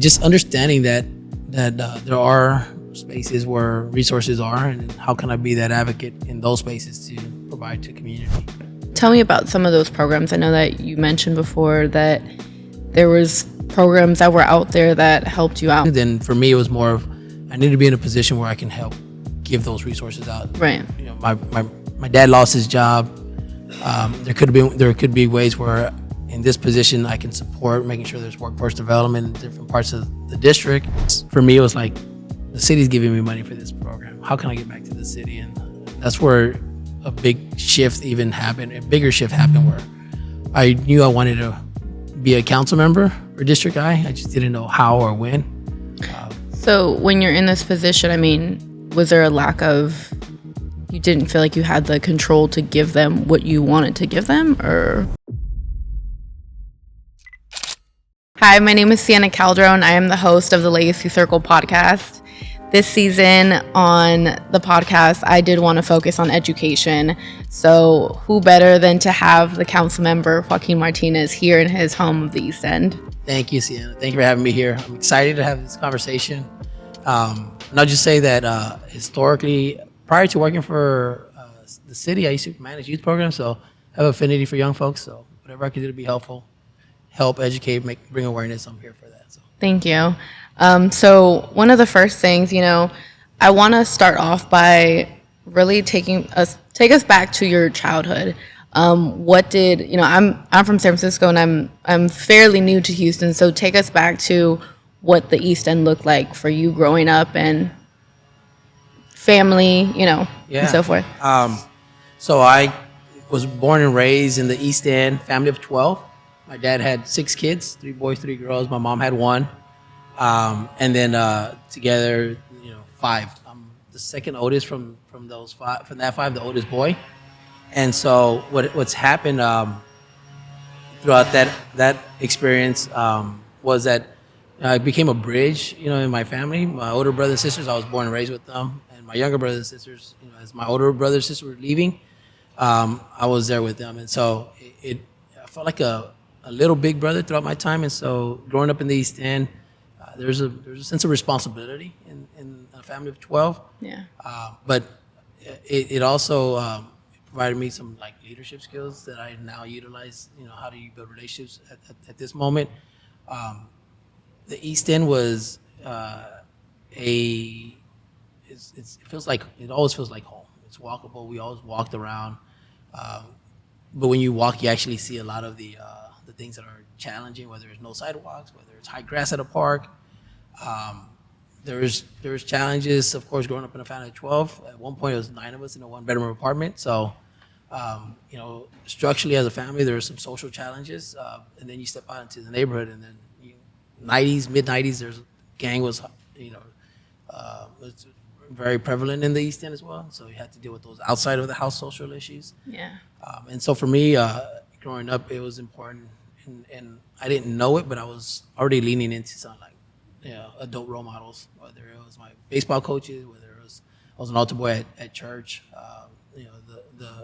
just understanding that there are spaces where resources are, and how can I be that advocate in those spaces to provide to community. Tell me about some of those programs. I know that you mentioned before that there was programs that were out there that helped you out. Then for me, it was more of I need to be in a position where I can help give those resources out. Right. You know, my dad lost his job. There could be ways where in this position I can support making sure there's workforce development in different parts of the district. For me, it was like the city's giving me money for this program. How can I get back to the city? And that's where a big shift even happened. A bigger shift happened where I knew I wanted to be a council member or district guy. I just didn't know how or when. So when you're in this position, I mean, was there a lack of, you didn't feel like you had the control to give them what you wanted to give them, or? Hi, my name is Sienna Calderon. I am the host of the Legacy Circle podcast. This season on the podcast, I did want to focus on education. So who better than to have the council member, Joaquin Martinez, here in his home of the East End. Thank you, Sienna. Thank you for having me here. I'm excited to have this conversation. And I'll just say that historically, prior to working for the city, I used to manage youth programs, so I have affinity for young folks. So whatever I can do to be helpful, help, educate, bring awareness, I'm here for that. So. Thank you. So one of the first things, I want to start off by really take us back to your childhood. What did, I'm from San Francisco and I'm fairly new to Houston. So take us back to what the East End looked like for you growing up and family, and so forth. So I was born and raised in the East End, family of 12. My dad had 6 kids, 3 boys, 3 girls. My mom had 1. And then together, 5. I'm the second oldest from those 5. From that 5, the oldest boy. And so what's happened throughout that experience was that I became a bridge, in my family. My older brothers and sisters, I was born and raised with them, and my younger brothers and sisters, as my older brothers and sisters were leaving, I was there with them, and so I felt like a little big brother throughout my time. And so growing up in the East End, there's a sense of responsibility in a family of 12. Yeah. But it also provided me some leadership skills that I now utilize. How do you build relationships at this moment? The East End was it always feels like home. It's walkable. We always walked around, but when you walk, you actually see a lot of the things that are challenging. Whether it's no sidewalks, whether it's high grass at a park. There's challenges, of course, growing up in a family of 12. At one point, it was 9 of us in a 1-bedroom apartment. So, structurally as a family, there are some social challenges. And then you step out into the neighborhood, and then mid-90s, there's gang was very prevalent in the East End as well. So you had to deal with those outside of the house social issues. Yeah. And so for me, growing up, it was important, and I didn't know it, but I was already leaning into some adult role models, whether it was my baseball coaches, whether it was I was an altar boy at church,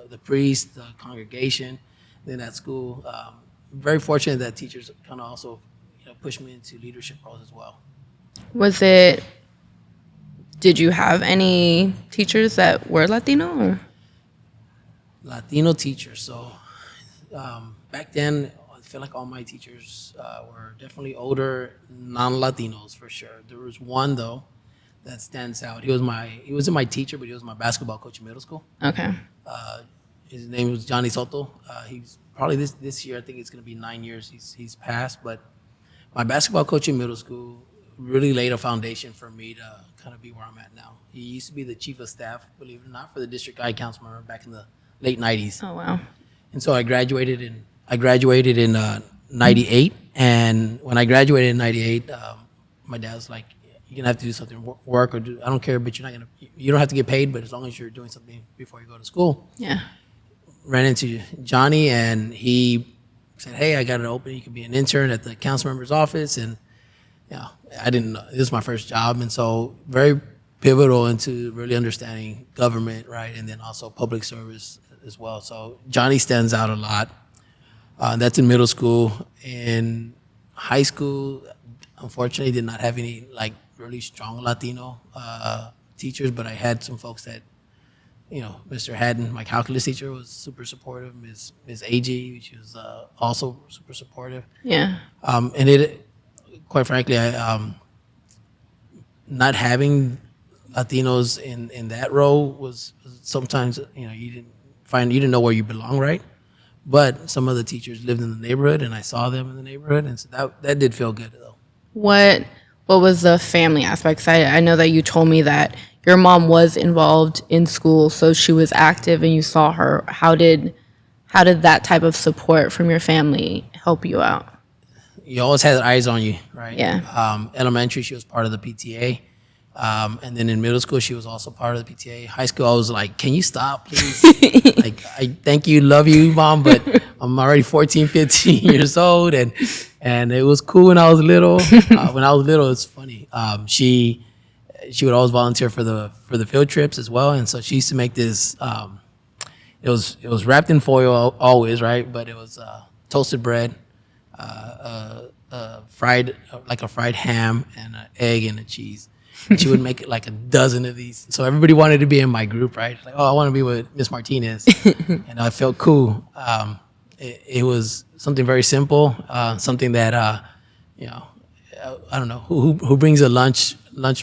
the priest, the congregation, then at school. Very fortunate that teachers kind of also pushed me into leadership roles as well. Did you have any teachers that were Latino? Or? Latino teachers. So back then, I feel like all my teachers were definitely older, non-Latinos for sure. There was one though that stands out. He wasn't my teacher, but he was my basketball coach in middle school. Okay. His name was Johnny Soto. He's probably this year, I think it's going to be 9 years he's passed. But my basketball coach in middle school really laid a foundation for me to kind of be where I'm at now. He used to be the chief of staff, believe it or not, for the district I council member back in the late 90s. Oh, wow. And so I graduated in 98. And when I graduated in 98, my dad was like, you're going to have to do something, work or do, I don't care, but you don't have to get paid, but as long as you're doing something before you go to school. Yeah. Ran into Johnny, and he said, hey, I got an opening. You could be an intern at the council member's office. And I didn't know. This was my first job. And so very pivotal into really understanding government, right? And then also public service as well. So Johnny stands out a lot. That's in middle school. In high school, unfortunately did not have any like really strong Latino teachers, but I had some folks that, Mr. Haddon, my calculus teacher, was super supportive. Ms. AG, she was also super supportive. Yeah. And it, quite frankly, not having Latinos in that role was sometimes, you didn't know where you belong, right? But some of the teachers lived in the neighborhood, and I saw them in the neighborhood, and so that did feel good though. What was the family aspect? 'Cause I know that you told me that your mom was involved in school, so she was active, and you saw her. How did that type of support from your family help you out? You always had eyes on you, right? Yeah. Elementary, she was part of the PTA. And then in middle school, she was also part of the PTA. High school, I was like, can you stop, please? Like, I thank you, love you, Mom, but I'm already 14, 15 years old. And it was cool when I was little. When I was little, it's funny. She would always volunteer for the field trips as well. And so she used to make this, it was wrapped in foil always, right? But it was toasted bread, fried, like a fried ham and an egg and a cheese. And she would make like a dozen of these. So everybody wanted to be in my group, right? Like, oh, I want to be with Miss Martinez. And I felt cool. It was something very simple, something that, I don't know, who brings a lunch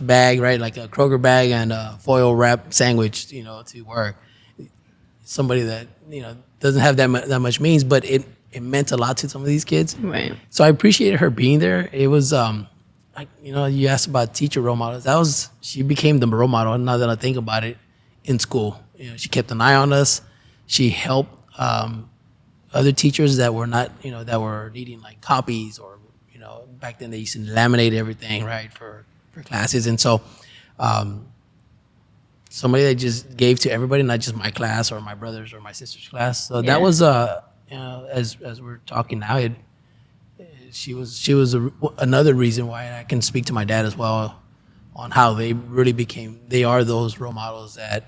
bag, right? Like a Kroger bag and a foil wrap sandwich, to work. Somebody that, doesn't have that much means, but it meant a lot to some of these kids. Right. So I appreciated her being there. It was, you asked about teacher role models. She became the role model. Now that I think about it, in school, she kept an eye on us. She helped other teachers that were not, that were needing like copies or, back then they used to laminate everything, right, for classes. And so somebody that just gave to everybody, not just my class or my brother's or my sister's class. So that was, as we're talking now, she was another reason why I can speak to my dad as well on how they really they are those role models that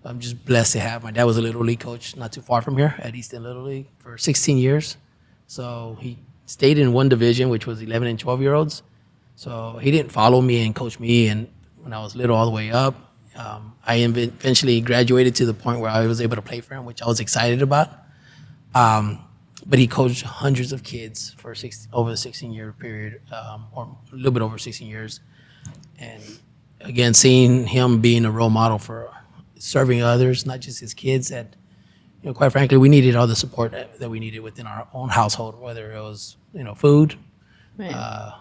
I'm just blessed to have. My dad was a Little League coach not too far from here at East End Little League for 16 years. So he stayed in one division, which was 11 and 12-year-olds. So he didn't follow me and coach me and when I was little all the way up. I eventually graduated to the point where I was able to play for him, which I was excited about. But he coached hundreds of kids for over the 16-year period, or a little bit over 16 years. And again, seeing him being a role model for serving others, not just his kids, that, quite frankly, we needed all the support that we needed within our own household, whether it was, food. Right.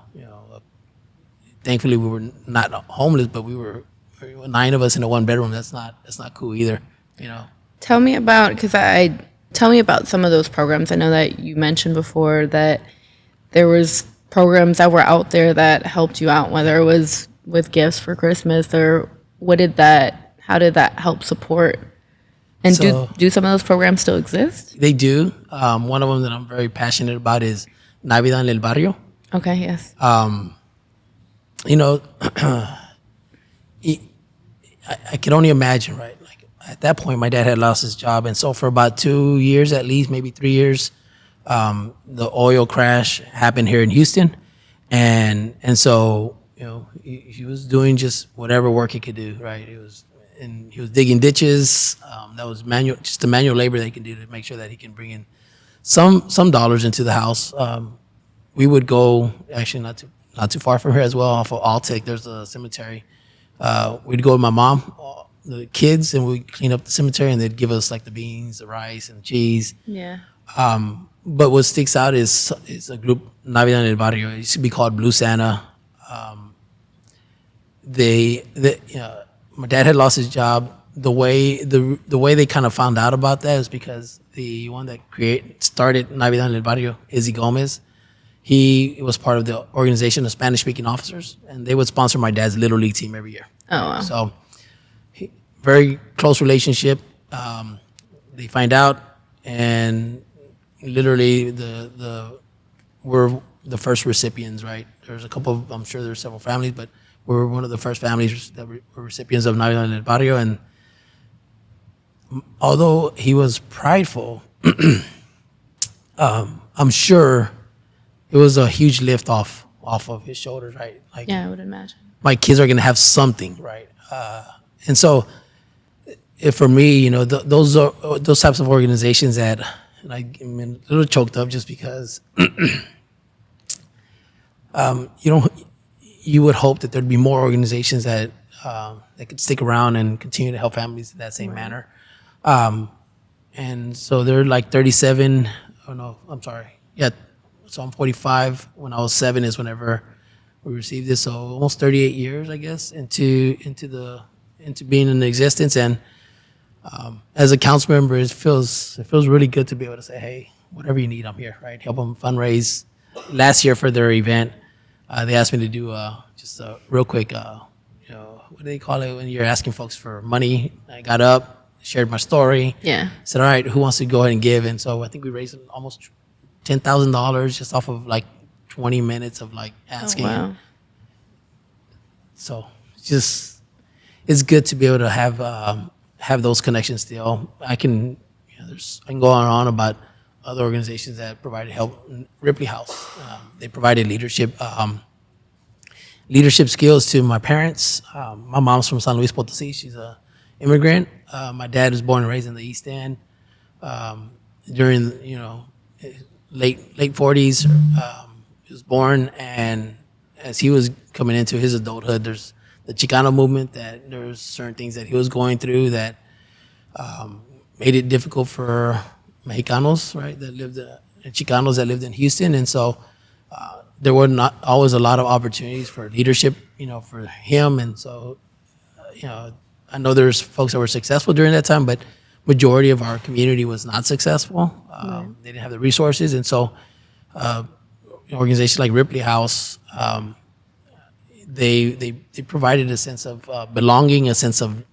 Thankfully, we were not homeless, but we were 9 of us in a one bedroom. That's not cool either, Tell me about, tell me about some of those programs. I know that you mentioned before that there was programs that were out there that helped you out, whether it was with gifts for Christmas or how did that help support? And do some of those programs still exist? They do. One of them that I'm very passionate about is Navidad en el Barrio. Okay, yes. I can only imagine, right? Like at that point, my dad had lost his job, and so for about 2 years, at least maybe 3 years, the oil crash happened here in Houston, and so he was doing just whatever work he could do, right? He was digging ditches. That was just the manual labor that he can do to make sure that he can bring in some dollars into the house. We would go actually not too far from here as well, off of Altic. There's a cemetery. We'd go with my mom, the kids, and we'd clean up the cemetery, and they'd give us like the beans, the rice, and the cheese. Yeah. But what sticks out is a group, Navidad en el Barrio. It used to be called Blue Santa. My dad had lost his job. The way they kind of found out about that is because the one that started Navidad en el Barrio, Izzy Gomez, he was part of the organization of Spanish-speaking officers, and they would sponsor my dad's Little League team every year. Oh, wow. So, very close relationship. They find out, and literally we're the first recipients, right? There's a couple I'm sure there's several families, but we're one of the first families that were recipients of Navidad en el Barrio. And although he was prideful, I'm sure it was a huge lift off off of his shoulders, right? Like, Yeah, I would imagine. my kids are going to have something, right? And so, if for me, those are those types of organizations that, and I'm a little choked up just because you don't, you would hope that there'd be more organizations that that could stick around and continue to help families in that same manner. And so they're like 37. Oh no, I'm sorry. Yeah, so I'm 45. When I was 7 is whenever we received this. So almost 38 years, I guess, into being in existence. And as a council member, it feels really good to be able to say, hey, whatever you need, I'm here, right? Help them fundraise. Last year for their event, they asked me to do just a real quick, what do they call it when you're asking folks for money? I got up, shared my story. Yeah. Said, all right, who wants to go ahead and give? And so I think we raised almost $10,000 just off of like 20 minutes of like asking. Oh, wow. So it's good to be able to have those connections still. I can go on and on about other organizations that provided help. Ripley House, they provided leadership skills to my parents. My mom's from San Luis Potosí. She's a immigrant. My dad was born and raised in the East End. During late 40s, he was born, and as he was coming into his adulthood, there's the Chicano movement, that there's certain things that he was going through that made it difficult for Mexicanos, right, Chicanos that lived in Houston. And so there were not always a lot of opportunities for leadership, for him. And so, I know there's folks that were successful during that time, but majority of our community was not successful. They didn't have the resources. And so organizations like Ripley House, they provided a sense of belonging, a sense of,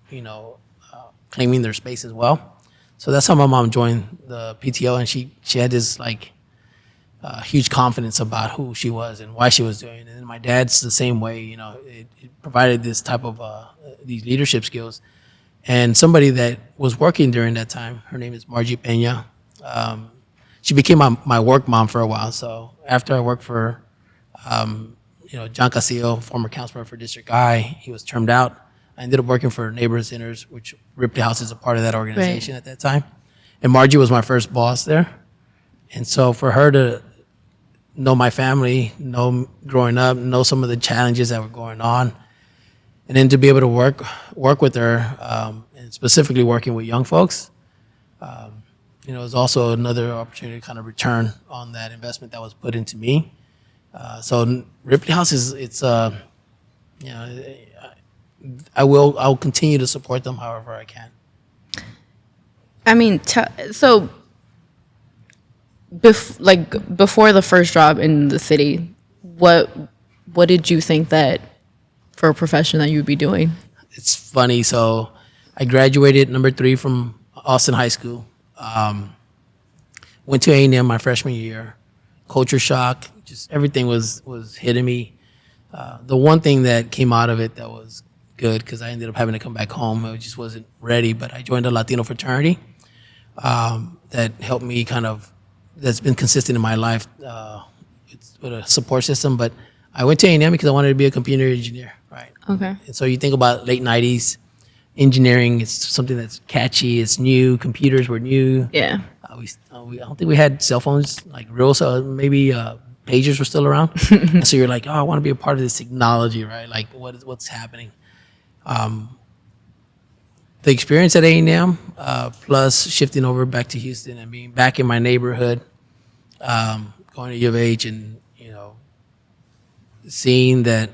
claiming their space as well. So that's how my mom joined the PTO, and she had this like huge confidence about who she was and why she was doing it. And my dad's the same way. It provided this type of these leadership skills. And somebody that was working during that time, her name is Margie Peña. She became my work mom for a while. So after I worked for John Casillo, former councilman for District I, he was termed out. I ended up working for Neighborhood Centers, which Ripley House is a part of that organization at that time. And Margie was my first boss there. And so for her to know my family, know growing up, know some of the challenges that were going on, and then to be able to work with her, and specifically working with young folks, it was also another opportunity to kind of return on that investment that was put into me. So Ripley House I'll continue to support them however I can. I mean, so before the first job in the city, what did you think that for a profession that you would be doing? It's funny. So I graduated number 3 from Austin High School. Went to A&M my freshman year. Culture shock. Just everything was hitting me. The one thing that came out of it that was good, because I ended up having to come back home. I just wasn't ready, but I joined a Latino fraternity that helped me that's been consistent in my life. It's with a support system, but I went to A&M because I wanted to be a computer engineer, right? Okay. And so you think about late 90s, engineering is something that's catchy, it's new, computers were new. Yeah. I don't think we had cell phones, like real, so maybe pagers were still around. And so you're like, oh, I want to be a part of this technology, right? Like what's happening? The experience at A&M, plus shifting over back to Houston and being back in my neighborhood, going to U of H, and seeing that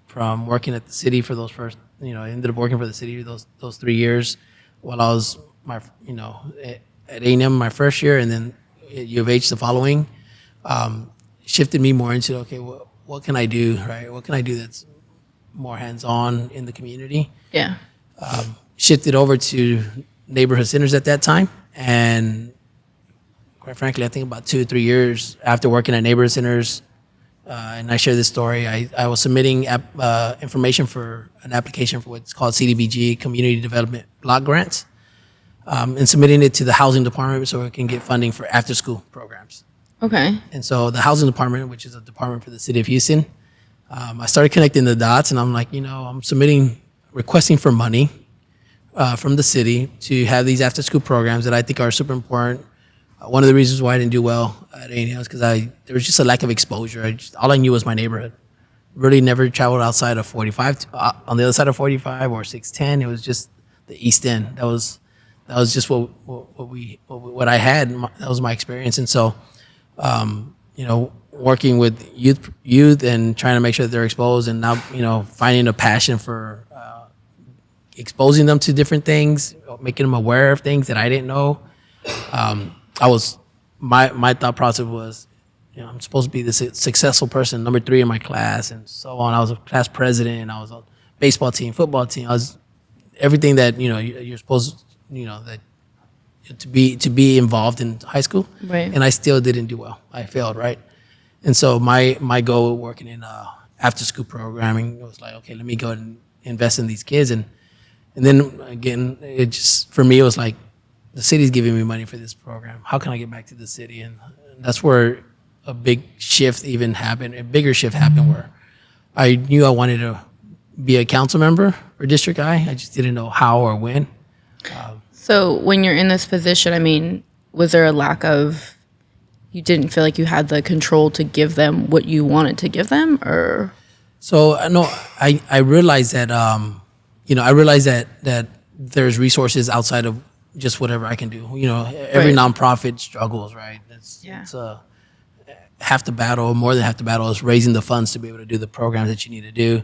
from working at the city for those first, I ended up working for the city those 3 years, while I was at A&M my first year, and then at U of H the following, shifted me more into, okay, what can I do, right? What can I do that's more hands-on in the community? Yeah. Shifted over to Neighborhood Centers at that time, and quite frankly, I think about 2 or 3 years after working at Neighborhood Centers, and I share this story, I was submitting information for an application for what's called CDBG, Community Development Block Grants, and submitting it to the housing department so it can get funding for after-school programs. Okay. And so the housing department, which is a department for the city of Houston, I started connecting the dots, and I'm like, I'm requesting for money from the city to have these after-school programs that I think are super important. One of the reasons why I didn't do well at A&M is because there was just a lack of exposure. All I knew was my neighborhood. Really never traveled outside of 45, on the other side of 45 or 610. It was just the East End. That was just what I had. That was my experience. And so, working with youth and trying to make sure that they're exposed, and now, finding a passion for exposing them to different things, making them aware of things that I didn't know. My thought process was, I'm supposed to be this successful person, number 3 in my class, and so on. I was a class president. I was on baseball team, football team. I was everything that you're supposed, that to be involved in high school. Right. And I still didn't do well. I failed, right? And so my goal working in after school programming was like, okay, let me go and invest in these kids, and then again, it just, for me, it was like, the city's giving me money for this program. How can I get back to the city? And that's where a big shift even happened, a bigger shift happened, where I knew I wanted to be a council member or district guy. I just didn't know how or when. So when you're in this position, I mean, was there a lack of, you didn't feel like you had the control to give them what you wanted to give them, or? So I realized that that there's resources outside of just whatever I can do. Every Right. nonprofit struggles, right? It's half the battle, more than half the battle, is raising the funds to be able to do the programs that you need to do,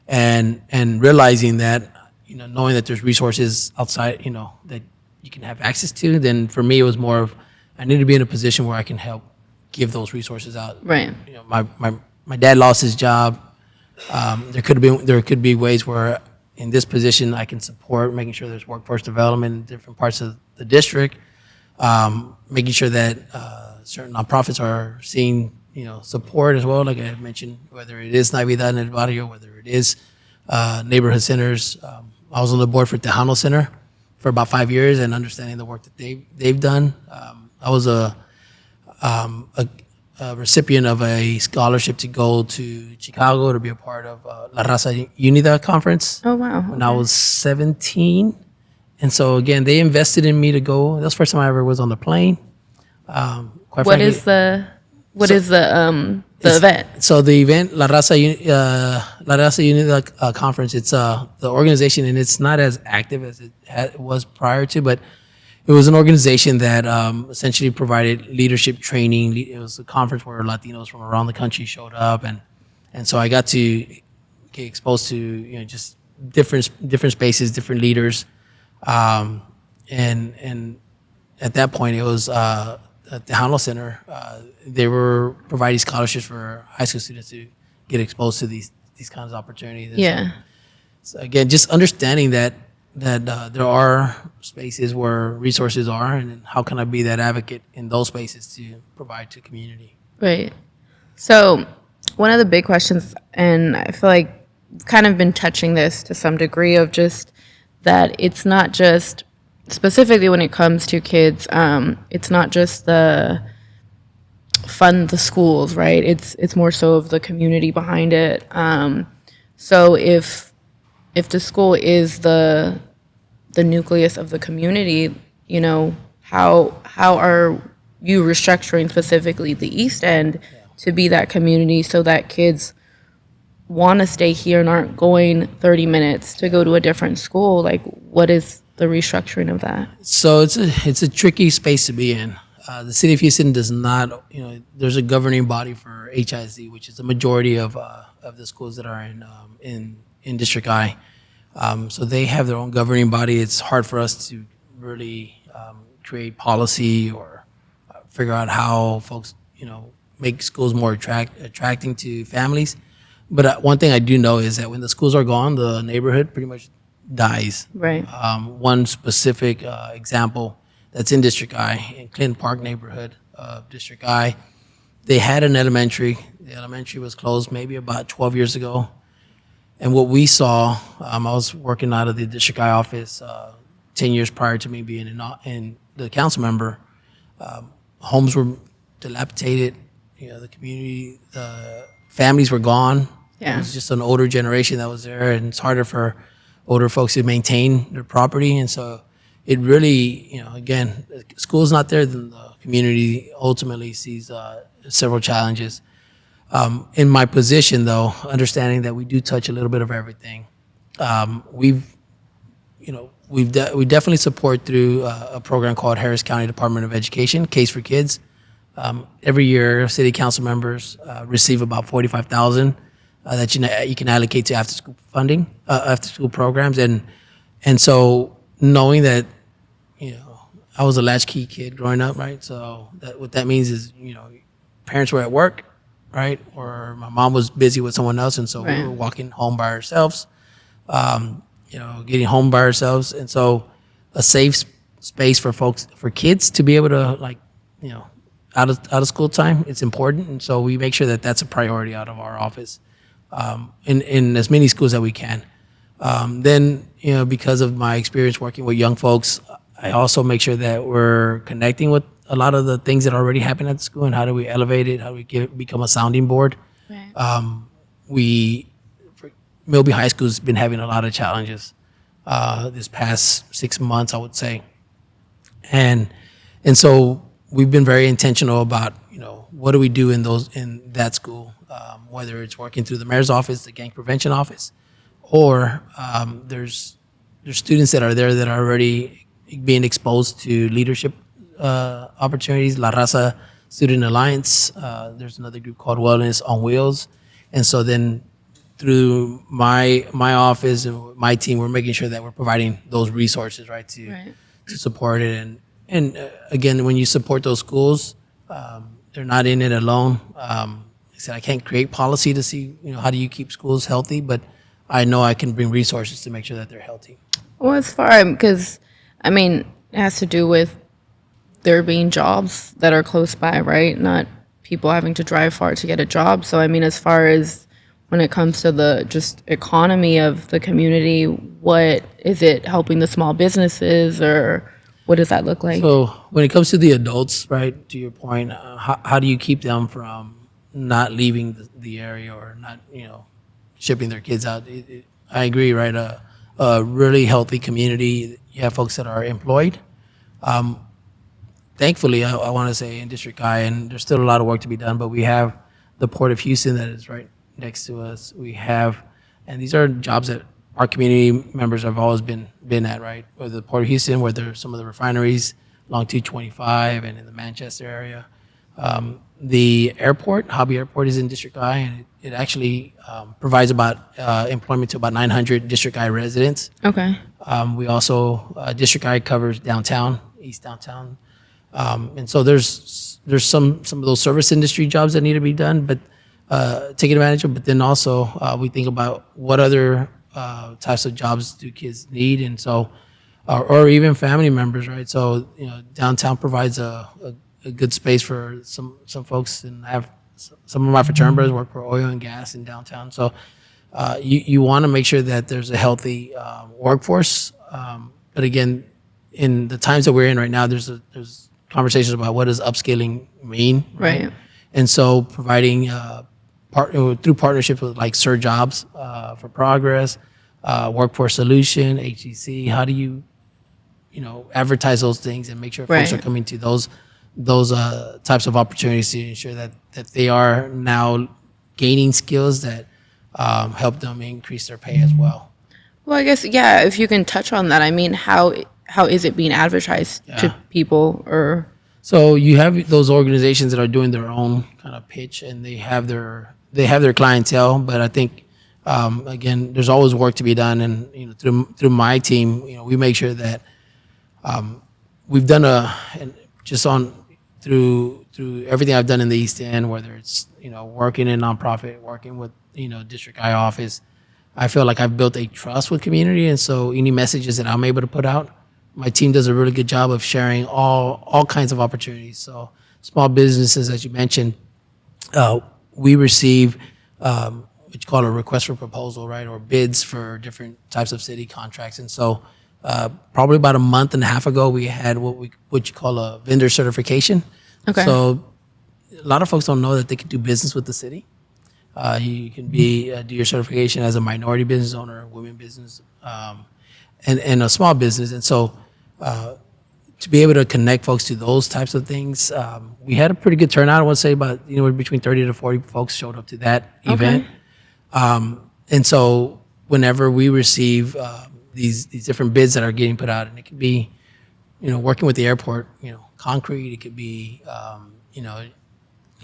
and realizing that, knowing that there's resources outside, that you can have access to. Then for me, it was more of, I need to be in a position where I can help give those resources out. Right. My dad lost his job. There could be ways where in this position I can support making sure there's workforce development in different parts of the district, making sure that certain nonprofits are seeing support as well, like I had mentioned, whether it is Navidad en el Barrio, whether it is neighborhood centers. I was on the board for Tejano Center for about 5 years, and understanding the work that they've done. I was a recipient of a scholarship to go to Chicago to be a part of La Raza Unida conference. Oh, wow. When I was 17. And so again, they invested in me to go. That was the first time I ever was on the plane. What is the event? So the event, La Raza Unida conference, it's the organization, and it's not as active as it was prior to, but it was an organization that essentially provided leadership training. It was a conference where Latinos from around the country showed up, and so I got to get exposed to just different spaces, different leaders, and at that point it was at the Tejano Center. They were providing scholarships for high school students to get exposed to these kinds of opportunities. And Yeah. so again, just understanding that there are spaces where resources are, and how can I be that advocate in those spaces to provide to community. Right. So one of the big questions, and I feel like we've kind of been touching this to some degree, of just that it's not just, specifically when it comes to kids, it's not just the fund the schools, right? It's more so of the community behind it. So if the school is the nucleus of the community, how are you restructuring specifically the East End to be that community, so that kids want to stay here and aren't going 30 minutes to go to a different school? Like, what is the restructuring of that? So it's a tricky space to be in. The city of Houston does not, there's a governing body for HIZ, which is the majority of the schools that are in District I. So they have their own governing body. It's hard for us to really create policy or figure out how folks, make schools more attracting to families. But one thing I do know is that when the schools are gone, the neighborhood pretty much dies. Right. One specific example that's in District I, in Clinton Park neighborhood of District I, they had an elementary. The elementary was closed maybe about 12 years ago. And what we saw, I was working out of the District I office 10 years prior to me being in the council member. Homes were dilapidated. The community, the families were gone. It Yeah. was just an older generation that was there, and it's harder for older folks to maintain their property. And so it really, again, school's not there, then the community ultimately sees several challenges. In my position, though, understanding that we do touch a little bit of everything, we definitely support through a program called Harris County Department of Education, Case for Kids. Every year, city council members receive about 45,000 that you can allocate to after school funding, after school programs, and so knowing that, I was a latchkey kid growing up, right? So what that means is, parents were at work, right, or my mom was busy with someone else, and so we were walking home by ourselves, getting home by ourselves, and so a safe space for kids to be able to, like, out of school time, it's important, and so we make sure that that's a priority out of our office, in as many schools that we can. Then, because of my experience working with young folks, I also make sure that we're connecting with a lot of the things that already happen at the school, and how do we elevate it? How do we become a sounding board? Right. Milby High School's been having a lot of challenges this past 6 months, I would say, and so we've been very intentional about, what do we do in that school, whether it's working through the mayor's office, the gang prevention office, or there's students that are there that are already being exposed to leadership opportunities. La Raza Student Alliance. There's another group called Wellness on Wheels, and so then through my office and my team, we're making sure that we're providing those resources, right, to support it. And again, when you support those schools, they're not in it alone. I said I can't create policy to see, how do you keep schools healthy, but I know I can bring resources to make sure that they're healthy. Well, it's far because, it has to do with there being jobs that are close by, right? Not people having to drive far to get a job. So, as far as when it comes to the just economy of the community, what is it helping the small businesses, or what does that look like? So when it comes to the adults, right, to your point, how do you keep them from not leaving the area or not, shipping their kids out? I agree, right? A really healthy community. You have folks that are employed. Thankfully, I want to say in District I, and there's still a lot of work to be done, but we have the Port of Houston that is right next to us. We have, and these are jobs that our community members have always been at, right? Whether the Port of Houston, where there's some of the refineries along 225 and in the Manchester area. The airport, Hobby Airport, is in District I, and it actually provides about employment to about 900 District I residents. Okay. We also, District I covers downtown, East Downtown. And so there's some of those service industry jobs that need to be done, but taking advantage of. But then also we think about what other types of jobs do kids need, and so or even family members, right? So downtown provides a good space for some folks, and I have some of my fraternity brothers work for oil and gas in downtown. So you want to make sure that there's a healthy workforce. But again, in the times that we're in right now, there's conversations about what does upskilling mean, Right. And so providing through partnerships with like Sir Jobs for Progress, Workforce Solution, HEC. How do you advertise those things and make sure folks are Right. coming to those types of opportunities to ensure that they are now gaining skills that help them increase their pay as well. Well, I guess, yeah, if you can touch on that. How is it being advertised to people, or? So you have those organizations that are doing their own kind of pitch, and they have their clientele. But I think again, there's always work to be done, and through my team, we make sure that we've done through everything I've done in the East End, whether it's working in nonprofit, working with District I office. I feel like I've built a trust with community, and so any messages that I'm able to put out, my team does a really good job of sharing all kinds of opportunities. So small businesses, as you mentioned, we receive what you call a request for proposal, right, or bids for different types of city contracts. And so probably about a month and a half ago, we had what you call a vendor certification. Okay. So a lot of folks don't know that they can do business with the city. You can do your certification as a minority business owner, women business, and a small business. And so to be able to connect folks to those types of things, we had a pretty good turnout. I want to say about between 30 to 40 folks showed up to that event. And so whenever we receive these different bids that are getting put out, and it could be working with the airport, concrete, it could be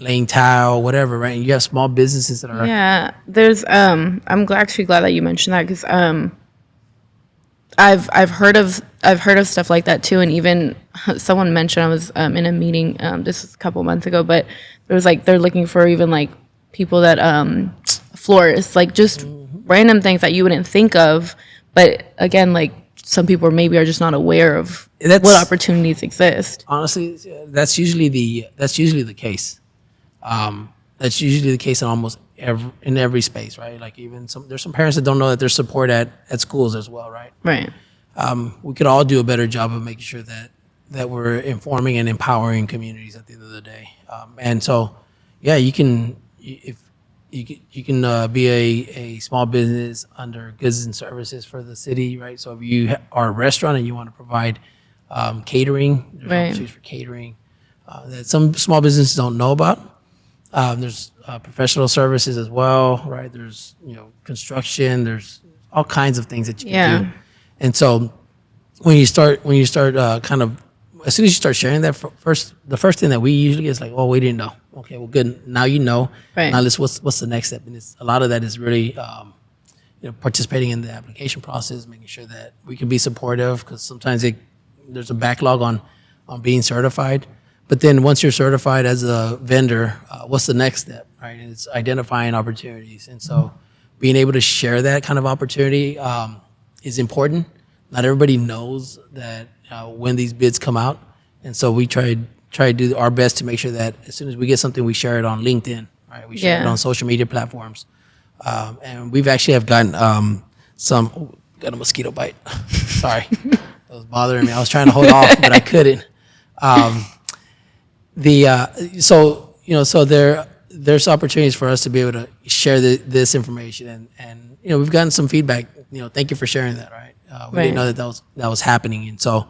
laying tile, whatever, right? And you have small businesses that are there's actually glad that you mentioned that, because I've heard of stuff like that too. And even someone mentioned, I was in a meeting this was a couple months ago, but there was like they're looking for even like people that florists, like just random things that you wouldn't think of, but again, like some people maybe are just not aware of what opportunities exist. Honestly, that's usually the case. That's usually the case in almost every space, right? Like even there's some parents that don't know that there's support at schools as well, right? Right. We could all do a better job of making sure that we're informing and empowering communities at the end of the day. And so, yeah, you can be a small business under goods and services for the city, right? So if you are a restaurant and you want to provide catering, there's opportunities for catering that some small businesses don't know about. There's professional services as well, right? There's construction. There's all kinds of things that you can do. And so when you start kind of as soon as you start sharing that, the first thing that we usually get is like, oh, we didn't know. Okay, well, good. Now you know. Right. Now what's the next step? And a lot of that is really participating in the application process, making sure that we can be supportive, because sometimes there's a backlog on being certified. But then once you're certified as a vendor, what's the next step, right? And it's identifying opportunities. And so being able to share that kind of opportunity is important. Not everybody knows that when these bids come out. And so we try to do our best to make sure that as soon as we get something, we share it on LinkedIn, right? We share it on social media platforms. And we've actually have gotten got a mosquito bite. Sorry, that was bothering me. I was trying to hold off, but I couldn't. So there's opportunities for us to be able to share this information, and we've gotten some feedback. Thank you for sharing that. Right, we didn't know that was happening, and so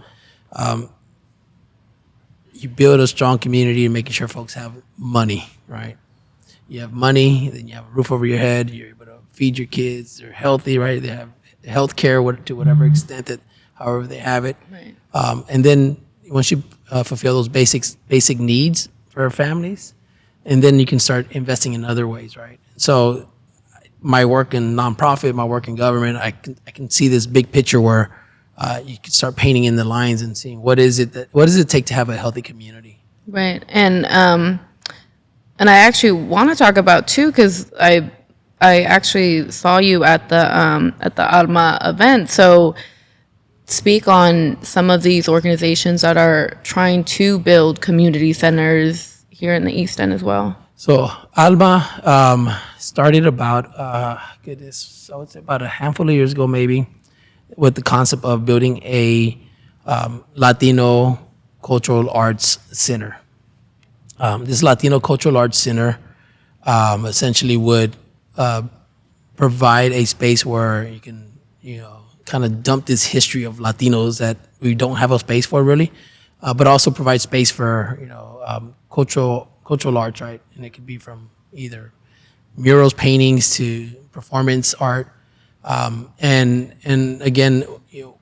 you build a strong community and making sure folks have money. Right, you have money, then you have a roof over your head. You're able to feed your kids. They're healthy. Right, they have health care to whatever extent that however they have it. Right. And then once you fulfill those basic needs for our families, and then you can start investing in other ways, right? So my work in nonprofit, my work in government, I can see this big picture where you can start painting in the lines and seeing what does it take to have a healthy community. Right. And I actually want to talk about too, because I actually saw you at the Alma event. So speak on some of these organizations that are trying to build community centers here in the East End as well. So Alma started about so I would say about a handful of years ago, maybe, with the concept of building a Latino cultural arts center. This Latino cultural arts center essentially would provide a space where you can kind of dump this history of Latinos that we don't have a space for really, but also provide space for cultural arts, right? And it could be from either murals, paintings to performance art, and again,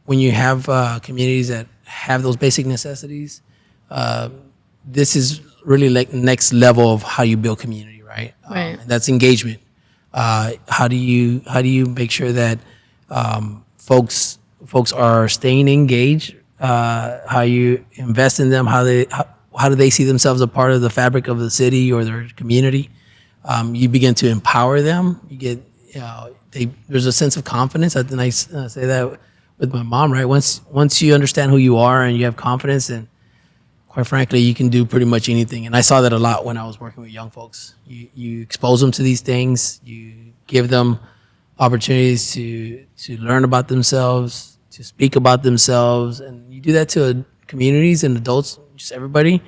when you have communities that have those basic necessities, this is really like next level of how you build community, right? Right. And that's engagement. How do you make sure that folks are staying engaged? How you invest in them? How do they see themselves a part of the fabric of the city or their community? You begin to empower them. You get there's a sense of confidence. I think I say that with my mom, right? Once you understand who you are and you have confidence, then quite frankly, you can do pretty much anything. And I saw that a lot when I was working with young folks. You expose them to these things. You give them opportunities to learn about themselves, to speak about themselves, and you do that to communities and adults, just everybody.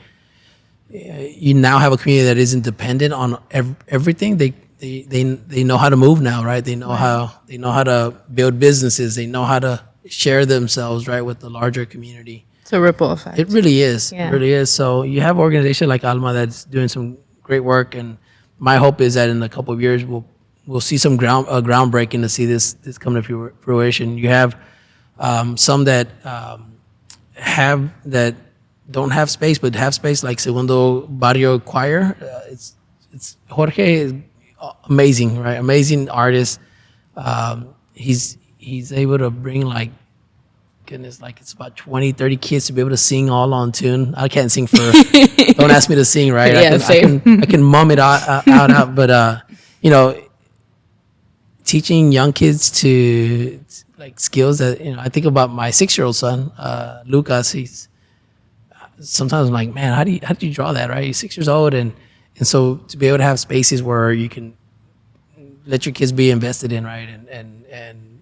You now have a community that isn't dependent on everything. They they know how to move now, right? They know how to build businesses. They know how to share themselves, right, with the larger community. It's a ripple effect. It really is. Yeah. It really is. So you have an organization like Alma that's doing some great work, and my hope is that in a couple of years we'll see some groundbreaking to see this come to fruition. You have some that don't have space, but have space, like Segundo Barrio Choir. It's Jorge is amazing, right? Amazing artist. He's able to bring, like, goodness, like it's about 20, 30 kids to be able to sing all on tune. I can't sing for, don't ask me to sing, right? Yeah, I can mum it out, but you know, teaching young kids to like skills that, I think about my 6-year-old son, Lucas. He's sometimes I'm like, man, how do you draw that, right? He's 6 years old, and so to be able to have spaces where you can let your kids be invested in, right, and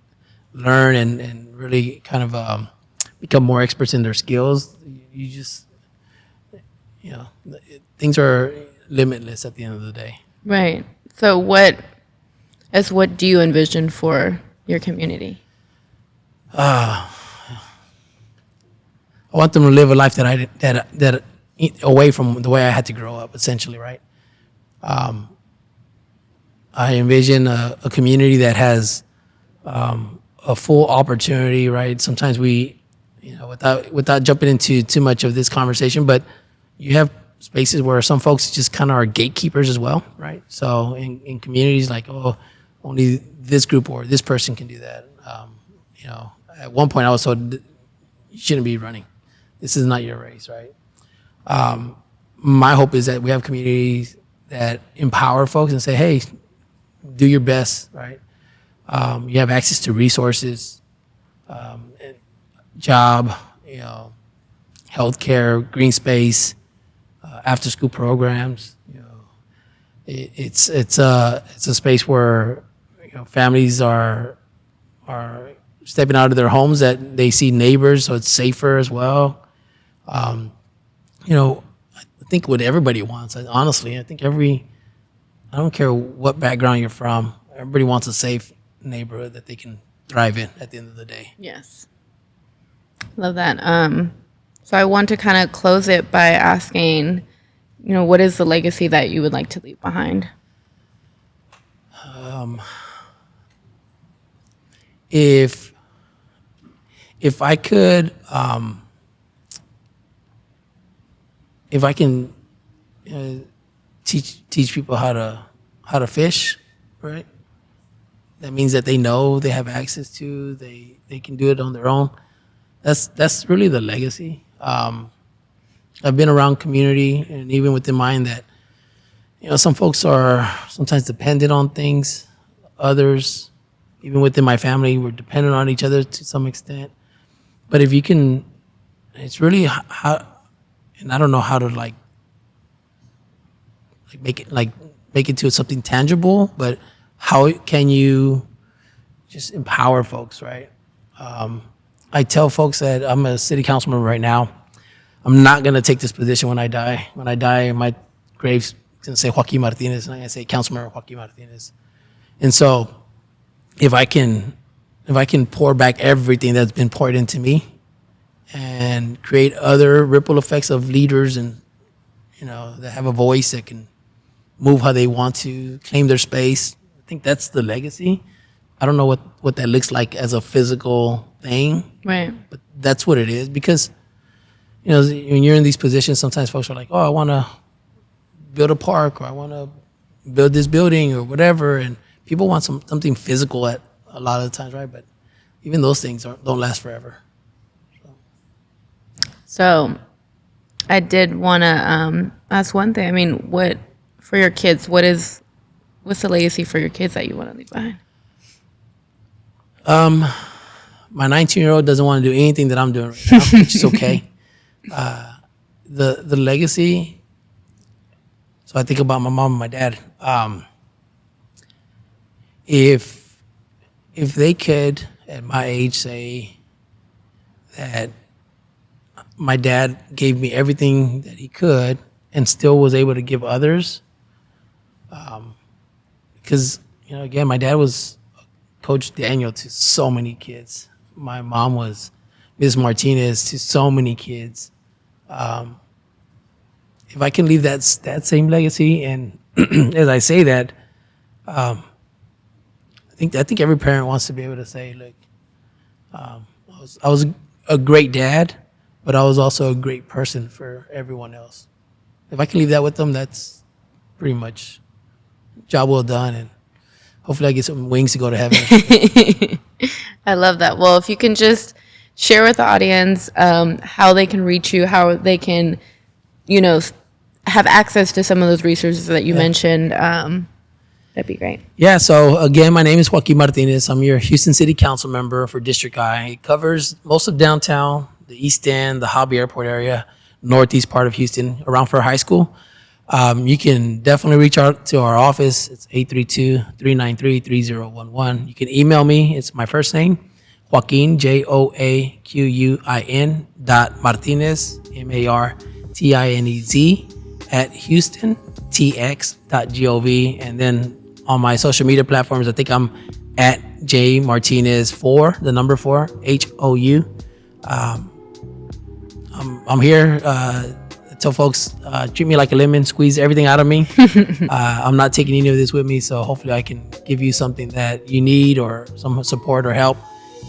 learn and really kind of become more experts in their skills. You just, things are limitless at the end of the day. Right. So what do you envision for your community? I want them to live a life that away from the way I had to grow up, essentially, right? I envision a community that has a full opportunity, right? Sometimes we, without jumping into too much of this conversation, but you have spaces where some folks just kind of are gatekeepers as well, right? So in communities like, only this group or this person can do that. At one point I was told, you shouldn't be running. This is not your race, right? My hope is that we have communities that empower folks and say, hey, do your best, right? You have access to resources, job, healthcare, green space, after school programs. It's a space where families are stepping out of their homes, that they see neighbors, so it's safer as well. I think what everybody wants, honestly, I don't care what background you're from, everybody wants a safe neighborhood that they can thrive in at the end of the day. Yes. Love that. So I want to kind of close it by asking, what is the legacy that you would like to leave behind? If I could, if I can teach people how to fish, right? That means that they know they have access to, they can do it on their own. That's really the legacy. I've been around community, and even within mine, that some folks are sometimes dependent on things. Others, even within my family, we're dependent on each other to some extent. But if you can, it's really how, and I don't know how to make it to something tangible, but how can you just empower folks, right? I tell folks that I'm a city councilman right now. I'm not going to take this position when I die. When I die, my grave's going to say Joaquin Martinez, and I'm going to say Councilman Joaquin Martinez. And so if I can pour back everything that's been poured into me and create other ripple effects of leaders and, that have a voice, that can move how they want to, claim their space, I think that's the legacy. I don't know what that looks like as a physical thing, right? But that's what it is, because when you're in these positions, sometimes folks are like, I want to build a park, or I want to build this building or whatever, and people want something physical at a lot of the times, right? But even those things don't last forever. So I did want to ask one thing. I mean, what for your kids? What's the legacy for your kids that you want to leave behind? My 19-year-old doesn't want to do anything that I'm doing right now, which is okay. The legacy. So I think about my mom and my dad. If they could, at my age, say that my dad gave me everything that he could and still was able to give others, because, again, my dad was Coach Daniel to so many kids. My mom was Ms. Martinez to so many kids. If I can leave that same legacy, and as I say that, I think every parent wants to be able to say, look, I was a great dad, but I was also a great person for everyone else. If I can leave that with them, that's pretty much job well done, and hopefully I get some wings to go to heaven. I love that. Well, if you can just share with the audience how they can reach you, how they can, have access to some of those resources that you mentioned, that'd be great. Yeah, so again, my name is Joaquin Martinez. I'm your Houston City Council member for District I. It covers most of downtown, the East End, the Hobby Airport area, northeast part of Houston, around Fair High School. You can definitely reach out to our office. It's 832-393-3011. You can email me. It's my first name, Joaquin, JOAQUIN .Martinez, MARTINEZ @HoustonTX.gov. And then on my social media platforms, I think I'm at JMartinez4, the number 4, HOU. I'm here. Tell folks, treat me like a lemon, squeeze everything out of me. I'm not taking any of this with me, so hopefully I can give you something that you need or some support or help.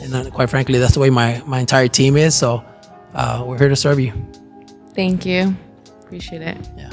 And then, quite frankly, that's the way my entire team is. So we're here to serve you. Thank you. Appreciate it. Yeah.